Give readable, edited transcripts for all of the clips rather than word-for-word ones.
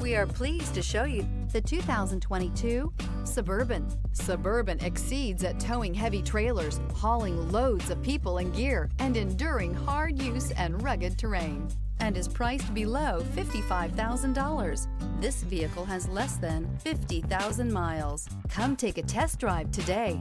We are pleased to show you the 2022 Suburban. Suburban exceeds at towing heavy trailers, hauling loads of people and gear, and enduring hard use and rugged terrain, and is priced below $55,000. This vehicle has less than 50,000 miles. Come take a test drive today.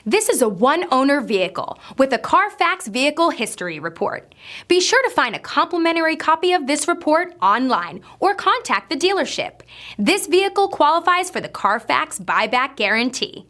This is a one-owner vehicle with a Carfax Vehicle History Report. Be sure to find a complimentary copy of this report online or contact the dealership. This vehicle qualifies for the Carfax Buyback Guarantee.